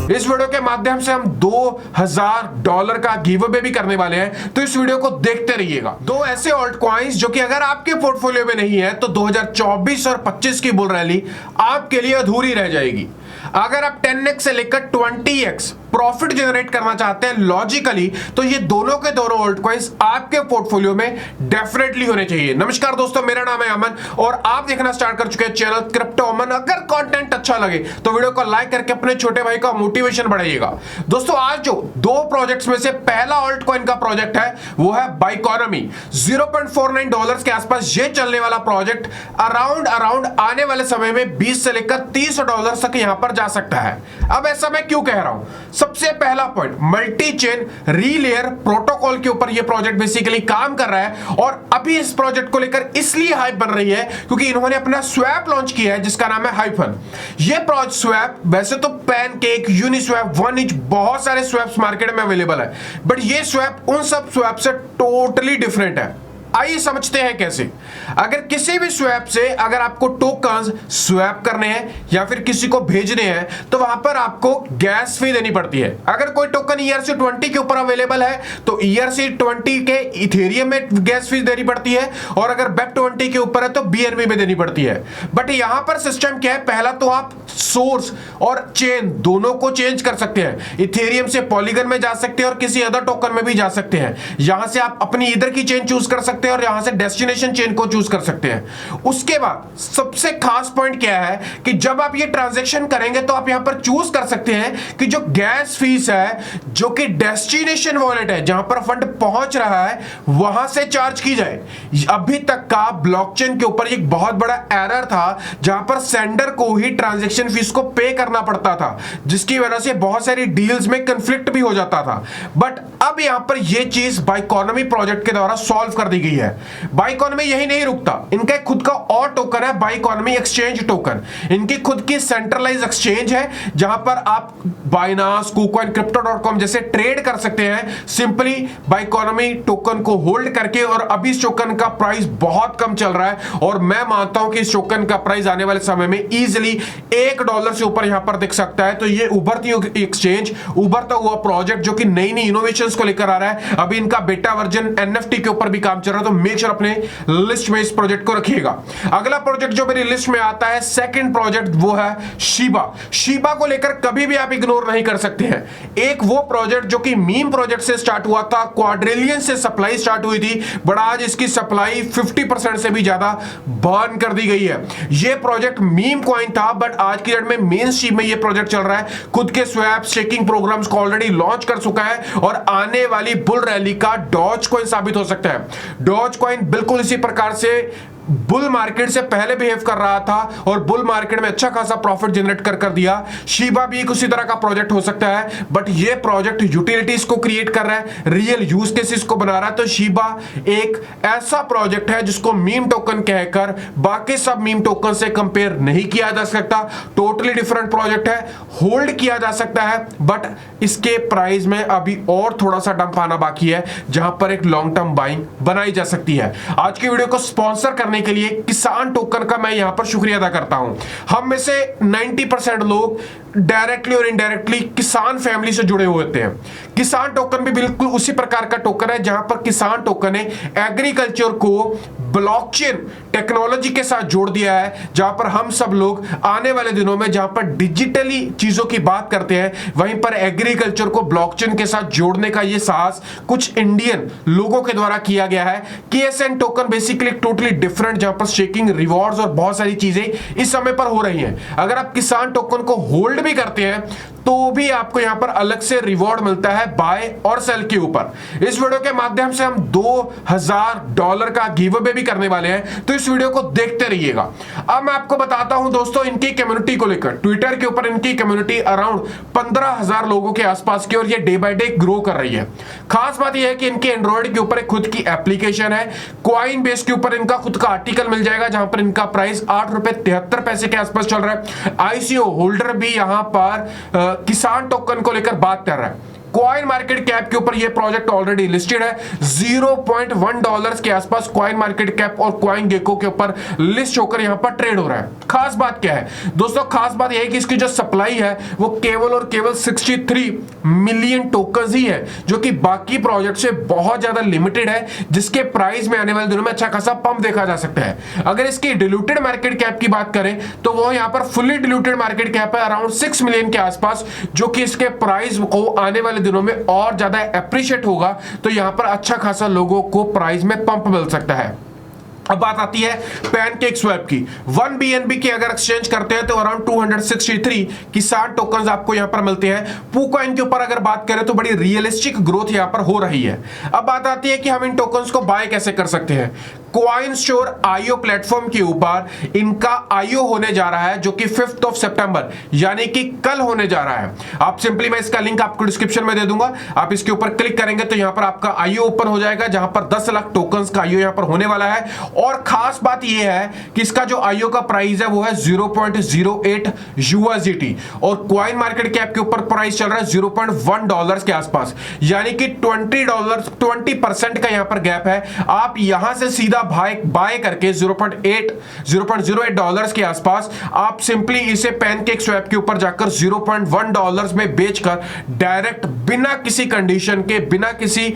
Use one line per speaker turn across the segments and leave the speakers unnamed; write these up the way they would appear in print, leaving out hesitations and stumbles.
इस वीडियो के माध्यम से हम $2000 का गिव अवे भी करने वाले हैं, तो इस वीडियो को देखते रहिएगा। दो ऐसे ऑल्ट कॉइन्स जो कि अगर आपके पोर्टफोलियो में नहीं है तो 2024 और 25 की बुल रैली आपके लिए अधूरी रह जाएगी। अगर आप 10x से लेकर 20x प्रॉफिट जनरेट करना चाहते हैं लॉजिकली, तो ये दोनों के दोनों ऑल्ट कॉइन्स आपके पोर्टफोलियो में डेफिनेटली होने चाहिए। नमस्कार दोस्तों, मेरा नाम है अमन और आप देखना स्टार्ट कर चुके हैं चैनल क्रिप्टो अमन। अगर कंटेंट अच्छा लगे तो वीडियो को लाइक करके अपने छोटे भाई का मोटिवेशन बढ़ाइएगा। दोस्तों, आज जो दो प्रोजेक्ट्स में से पहला ऑल्ट कॉइन का प्रोजेक्ट है वो है बाइकोनॉमी। $0.49 के आसपास ये चलने वाला प्रोजेक्ट अराउंड आने वाले समय में 20 से लेकर $30 तक यहां पर जा सकता है। अब ऐसा मैं क्यों कह रहा हूं? सबसे पहला पॉइंट, मल्टी चेन रीलेयर प्रोटोकॉल के ऊपर यह प्रोजेक्ट बेसिकली काम कर रहा है और अभी इस प्रोजेक्ट को लेकर इसलिए हाइप बन रही है क्योंकि इन्होंने अपना स्वैप लॉन्च किया है जिसका नाम है हाइफन। यह प्रोजेक्ट स्वैप, वैसे तो पैनकेक, यूनिस्वैप, 1inch बहुत सारे स्वैप्स मार्केट में अवेलेबल है, बट यह स्वैप उन सब स्वैप से टोटली डिफरेंट है। आइए समझते हैं कैसे। अगर किसी भी स्वैप से अगर आपको टोकन्स स्वैप करने हैं या फिर किसी को भेजने हैं तो वहां पर आपको गैस फी देनी पड़ती है। अगर कोई टोकन ERC20 के ऊपर अवेलेबल है तो ERC20 के इथेरियम में गैस फीस देनी पड़ती है और अगर BEP20 के ऊपर है तो BNB में देनी पड़ती है। बट यहां पर सिस्टम क्या है, पहला तो आप सोर्स और चेन दोनों को चेंज कर सकते हैं। इथेरियम से पॉलीगन में जा सकते हैं और किसी अदर टोकन में भी जा सकते हैं। यहां से आप अपनी इधर की चेन चूज कर सकते हैं और यहां से डेस्टिनेशन चेन को चूज कर सकते हैं। उसके बाद सबसे खास पॉइंट क्या है कि जब आप ये ट्रांजैक्शन करेंगे तो आप यहां पर चूज कर सकते हैं कि जो गैस फीस है जो कि डेस्टिनेशन वॉलेट है जहां पर फंड पहुंच रहा है वहां से चार्ज की जाए। अभी तक का ब्लॉकचेन के ऊपर एक बहुत बड़ा एरर था जहां पर सेंडर को ही ट्रांजैक्शन फीस को पे करना पड़ता था, जिसकी वजह से बहुत सारी डील्स में कंफ्लिक्ट भी हो जाता था। बट अब यहां पर यह चीज बाइकोनॉमी प्रोजेक्ट के द्वारा सॉल्व कर दी गई है। बाइकोनॉमी यही नहीं रुकता, इनका एक खुद का और टोकन है बाइकोनॉमी एक्सचेंज टोकन। इनकी खुद की सेंट्रलाइज एक्सचेंज है जहां पर आप बाइनांस, कुकॉइन, crypto.com जैसे ट्रेड कर सकते हैं सिंपली बाइकोनॉमी टोकन को होल्ड करके। और अभी इस टोकन का प्राइस बहुत कम चल रहा है और मैं मानता हूं कि इस टोकन का प्राइस आने वाले समय में इजीली $1 से ऊपर यहां पर दिख सकता है। तो ये उभरती हुई एक्सचेंज, उभरता हुआ प्रोजेक्ट जो कि नई नई इनोवेशंस को लेकर आ रहा है। अभी इनका बेटा वर्जन NFT के ऊपर भी काम चल रहा है, तो मेक श्योर अपने लिस्ट में इस प्रोजेक्ट को रखिएगा। अगला प्रोजेक्ट जो मेरी लिस्ट में आता है, सेकंड प्रोजेक्ट, वो है शिबा को लेकर कभी भी आप इग्नोर नहीं कर सकते हैं। एक वो प्रोजेक्ट जो कि मीम प्रोजेक्ट से स्टार्ट हुआ था, क्वाड्रिलियन से सप्लाई स्टार्ट हुई थी, बट आज इसकी सप्लाई 50% से भी ज्यादा बर्न कर दी गई है। ये प्रोजेक्ट मीम कॉइन था बट आज की डेट में मेन स्ट्रीम में ये प्रोजेक्ट चल रहा है। खुद के स्वैप स्टेकिंग प्रोग्राम्स को ऑलरेडी लॉन्च कर चुका है और आने वाली बुल रैली का डॉज कॉइन साबित हो सकता है। डॉज कॉइन बिल्कुल इसी प्रकार से बुल मार्केट से पहले बिहेव कर रहा था और बुल मार्केट में अच्छा खासा प्रॉफिट जनरेट कर दिया। शिबा भी एक उसी तरह का प्रोजेक्ट हो सकता है, बट ये प्रोजेक्ट यूटिलिटीज को क्रिएट कर रहा है, रियल यूज केसेस को बना रहा है। तो शिबा एक ऐसा प्रोजेक्ट है जिसको मीम टोकन कहकर बाकी सब मीम टोकन से कंपेयर नहीं किया जा सकता। टोटली डिफरेंट प्रोजेक्ट है, होल्ड किया जा सकता है, बट इसके प्राइस में अभी और थोड़ा सा डंप आना बाकी है जहां पर एक लॉन्ग टर्म बाइंग बनाई जा सकती है। आज की वीडियो को स्पॉन्सर करने के लिए किसान टोकन का मैं यहां पर शुक्रिया अदा करता हूं। हम में से 90% लोग डायरेक्टली और इनडायरेक्टली किसान फैमिली से जुड़े हुए होते हैं। किसान टोकन भी बिल्कुल उसी प्रकार का टोकन है जहां पर किसान टोकन ने एग्रीकल्चर को ब्लॉकचेन टेक्नोलॉजी के साथ जोड़ दिया है, जहां पर हम सब लोग आने वाले दिनों में जहां पर डिजिटली चीजों की बात करते हैं वहीं पर एग्रीकल्चर को ब्लॉकचेन के साथ जोड़ने का यह साहस कुछ इंडियन लोगों के द्वारा किया गया है। KSN token basically totally different, जहां पर स्टेकिंग, रिवॉर्ड्स और बहुत सारी चीजें इस समय पर हो रही हैं। अगर आप किसान टोकन को होल्ड भी करते हैं तो भी आपको यहां पर अलग से रिवॉर्ड मिलता है बाय और सेल के ऊपर। इस वीडियो के माध्यम से हम $2000 का गिव अवे भी करने वाले हैं, तो इस वीडियो को देखते रहिएगा। अब मैं आपको बताता हूं दोस्तों इनकी कम्युनिटी को लेकर। ट्विटर के ऊपर इनकी कम्युनिटी अराउंड 15,000 लोगों के आसपास की और ये डे बाय डे ग्रो कर रही है। खास बात यह है कि इनके एंड्रॉइड के ऊपर एक खुद की एप्लीकेशन है। कॉइन बेस के ऊपर इनका खुद का आर्टिकल मिल जाएगा जहां पर इनका प्राइस ₹8.73 के आसपास चल रहा है। ICO होल्डर भी यहां पर किसान टोकन को लेकर बात कर रहा है। कॉइन मार्केट कैप के ऊपर ये प्रोजेक्ट ऑलरेडी लिस्टेड है। $0.1 के आसपास कॉइन मार्केट कैप और कॉइन गेको के ऊपर लिस्ट होकर यहां पर ट्रेड हो रहा है। खास बात क्या है दोस्तों, खास बात यह है कि इसकी जो सप्लाई है वो केवल और केवल 63 मिलियन टोकन्स ही है, जो कि बाकी प्रोजेक्ट से बहुत ज्यादा लिमिटेड है, जिसके प्राइस में आने वाले दिनों में अच्छा खासा पंप देखा जा सकता है। अगर इसकी डिल्यूटेड मार्केट कैप की बात करें तो वो यहां पर फुल्ली डिल्यूटेड मार्केट कैप है अराउंड 6 मिलियन के आसपास, जो कि इसके प्राइस को आने वाले दिनों में और ज्यादा एप्रिशिएट होगा, तो यहां पर अच्छा खासा लोगों को प्राइस में पंप मिल सकता है। अब बात आती है पैनकेक स्वैप की। 1 BNB की अगर एक्सचेंज करते हैं तो अराउंड 263 किसान टोकन्स आपको यहां पर मिलते हैं। पूकॉइन के ऊपर अगर बात करें तो बड़ी रियलिस्टिक ग्रोथ यहां पर हो रही है। अब बात आती है कि हम इन टोकन्स को बाय कैसे कर सकते हैं। कॉइन स्टोर आईओ प्लेटफॉर्म के ऊपर इनका आईओ होने जा रहा है, जो कि 5 सितंबर यानी कि कल होने जा रहा है। आप सिंपली, मैं इसका लिंक आपको डिस्क्रिप्शन में दे दूंगा, आप इसके ऊपर क्लिक करेंगे तो यहां पर आपका आईओ ओपन हो जाएगा, जहां पर 10 लाख टोकन्स का आईओ यहां पर होने वाला है। और खास बात यह है कि इसका जो आईओ का प्राइस है वो है 0.08 USDT और कॉइन मार्केट कैप के ऊपर प्राइस चल रहा है $0.1 के आसपास, यानी कि $20 का यहां पर गैप है। आप यहां से सीधा बाय करके $0.08 के आसपास आप सिंपली इसे पैनकेक स्वैप के ऊपर जाकर $0.1 में बेचकर डायरेक्ट बिना किसी कंडीशन के, बिना किसी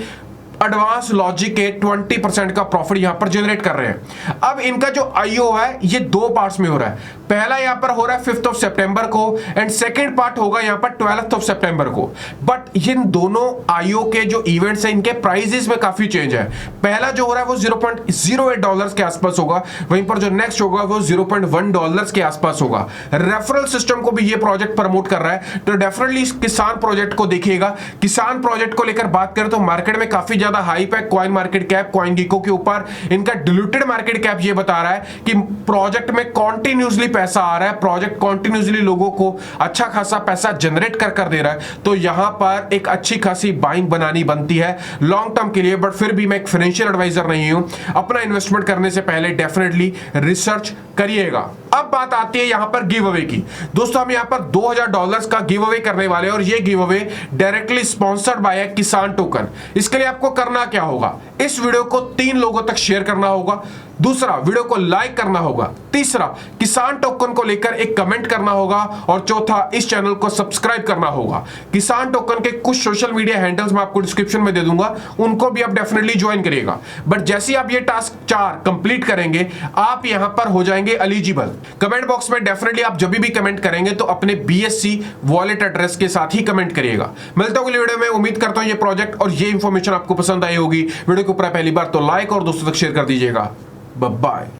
एडवांस लॉजिक के 20% का प्रॉफिट यहां पर जनरेट कर रहे हैं। अब इनका जो आईओ है ये 2 पार्ट्स में हो रहा है। पहला यहां पर हो रहा है 5 सितंबर को एंड सेकंड पार्ट होगा यहां पर 12 सितंबर को। बट इन दोनों आईओ के जो इवेंट्स हैं इनके प्राइसेस में काफी चेंज है। पहला जो हो रहा है वो $0.08 के आसपास होगा, वहीं पर जो नेक्स्ट होगा वो $0.1 के आसपास होगा। रेफरल सिस्टम को भी ये प्रोजेक्ट प्रमोट कर रहा है, तो डेफिनेटली इस किसान प्रोजेक्ट को देखिएगा। किसान प्रोजेक्ट को लेकर बात करें तो मार्केट में काफी ज्यादा हाइप है। CoinMarketCap, CoinGecko के ऊपर इनका डिल्यूटेड मार्केट कैप ये बता रहा है कि प्रोजेक्ट में कॉन्टिन्यूसली पैसा आ रहा है, प्रोजेक्ट कॉन्टिन्यूसली लोगों को अच्छा खासा पैसा जनरेट कर दे रहा है, तो यहां पर एक अच्छी खासी बाइंग बनानी बनती है लॉन्ग टर्म के लिए। बट फिर भी मैं एक फाइनेंशियल एडवाइजर नहीं हूं, अपना इन्वेस्टमेंट करने से पहले डेफिनेटली रिसर्च करिएगा। अब बात आती है यहां पर गिव अवे की। दोस्तों हम यहां पर $2000 का गिव अवे करने वाले हैं और ये give away directly sponsored by किसान टोकन। इसके लिए आपको करना क्या होगा, इस वीडियो को 3 लोगों तक शेयर करना होगा, दूसरा वीडियो को लाइक करना होगा, तीसरा किसान टोकन को लेकर एक कमेंट करना होगा और चौथा इस चैनल को सब्सक्राइब करना होगा। किसान टोकन के कुछ सोशल मीडिया हैंडल्स मैं आपको डिस्क्रिप्शन में दे दूंगा, उनको भी आप डेफिनेटली ज्वाइन करिएगा। बट जैसे आप ये टास्क 4 कंप्लीट करेंगे आप यहां पर हो जाएंगे एलिजिबल। कमेंट बॉक्स में डेफिनेटली आप जब भी कमेंट करेंगे तो अपने BSC वॉलेट एड्रेस के साथ ही कमेंट करिएगा। मिलता हूं अगली वीडियो में। उम्मीद करता हूं ये प्रोजेक्ट और ये इंफॉर्मेशन आपको पसंद आई होगी। वीडियो के ऊपर पहली बार तो लाइक और दोस्तों तक शेयर कर दीजिएगा। बाय।